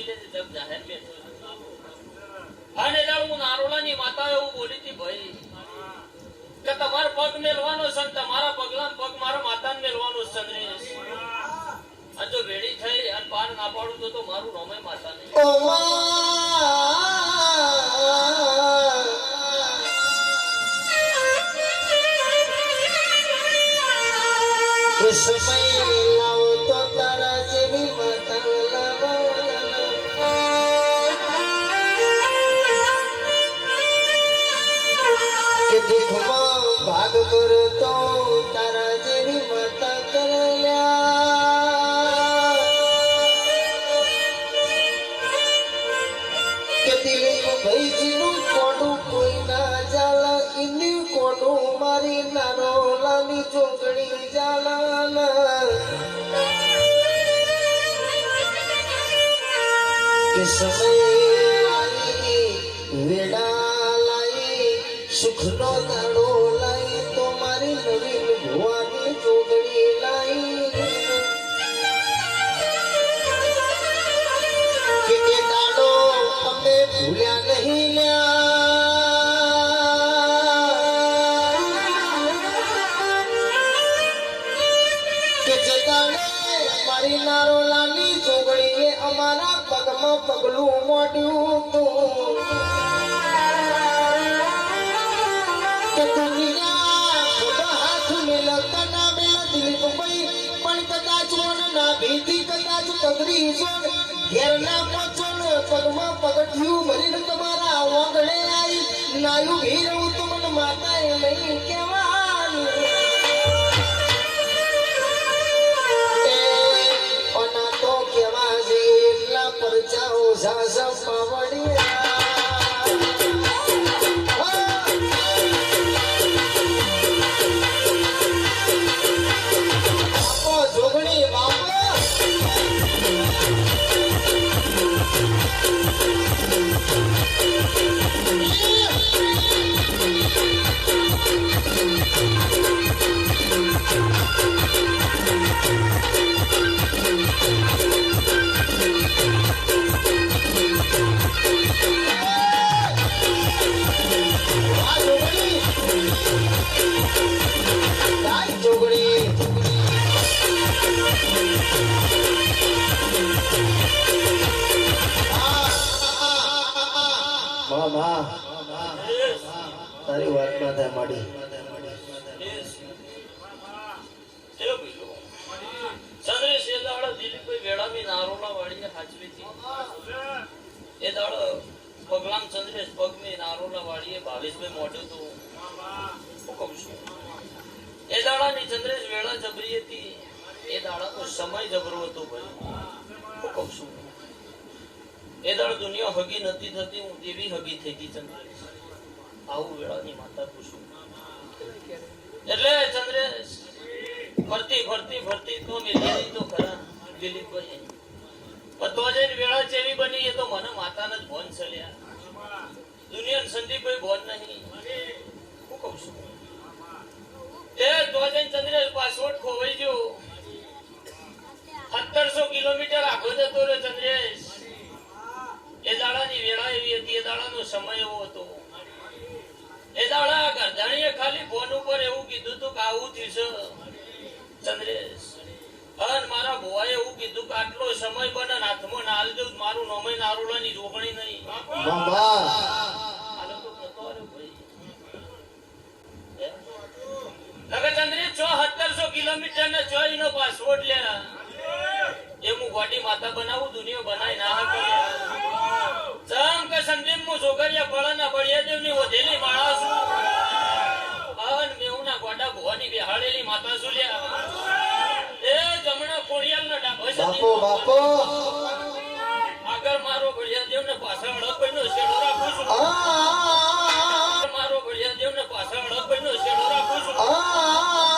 પૂછી લેજે જગ જાહેર બેઠો અને દાળ હું નારોલાની માતા એવું બોલી હતી ભાઈ કે તમારો પગ મેલવાનો છે તમારા પગલામાં પગ મારા માતાને મેલવાનો છે ચંદ્રેશ અને જો વેડી થઈ અને પાર ના પાડું તો મારું નામે માતા નહીં ભાગ કરતો તારા જેવી માતા કરલ્યા કે દિલીપ ભાઈજીનું કોડું કોઈ ના जाला ઇની કોડું મારી નારોલાની ચોકડી जाला કે સમય વેડા લાઈ સુખનો દાડો લાઈ તો મારી નવીન ભુવાની ચોગડી લાઈ કે દાડો અમે ભૂલ્યા નહીં લ્યા કે જગાડે મારી નારોલાની ચોગડીએ અમારા પગમાં પગલું મોડ્યું તો પગમાં પગથિયું ભરીને તમારા ઓગળે આવી નાયું ભીરવું તો મને માતાએ નહીં કહેવાનું ઓના તો કેવા છે એટલા પરચાઓ ઝાઝા પાવડિયા તારી વાત ના થાય માડી ચંદ્રેશ એ દાડો દિલીપભાઈ વેળામી નારોલા વાળીએ હાચવી હતી એ દાડો પગલામ ચંદ્રેશ પગમી નારોલા વાળીએ 22ભાઈ મોઢું હતું હુકમ શું એ દાડાની ચંદ્રેશ વેળા જબરી હતી એ દાડાનો સમય જબરો હતો ભાઈ હુકમ શું એ દાડો દુનિયા હગી નથી થતી હું દેવી હગી થઈ હતી ચંદ્રેશ આવું વેળાની માતા પૂછું એટલે ચંદ્રેશ ફરતી ફરતી ફરતી તો મિલી તો ખરા દિલીપભાઈ તો જઈને વેળા ચેવી બની એ તો મને માતાને જ ભોન ચલ્યા દુનિયા સંદીપભાઈ ભોન નહીં હું કહું છું એ તો જઈને ચંદ્રેશ પાસવર્ડ ખોવાઈ ગયો 1700 કિલોમીટર આખો જતો રહ્યો ચંદ્રેશ એ દાડાની વેળા એવી હતી એ દાડાનો સમય એવો હતો એ દાડા ગરદાણીએ ખાલી ફોન ઉપર એવું કીધું તું કે આવું થયું ચંદ્રેશ અને મારા ભુવાએ એવું કીધું કે આટલો સમય બને હાથમાં ના આલજો મારું નોમે નારોલાની જોગણી નહીં ચંદ્રેશ 1700 કિલોમીટર ને 6 નો પાસપોર્ટ લે એ હું ગોડી માતા બનાવું દુનિયા બનાવી ના હકે જમ કે સંદીપ હું છોકરિયા ફળના બળિયા દેવની વધેલી માળા છું અન મેઉના ગોડા ભવાની બેહાડેલી માતા છું લ્યા એ જમણા કોડિયાલના ડાબો બાપો આગળ મારો બળિયા દેવને પાછળ અડકનો શેડો રાખું છું મારો બળિયા દેવને પાછળ અડકનો શેડો રાખું છું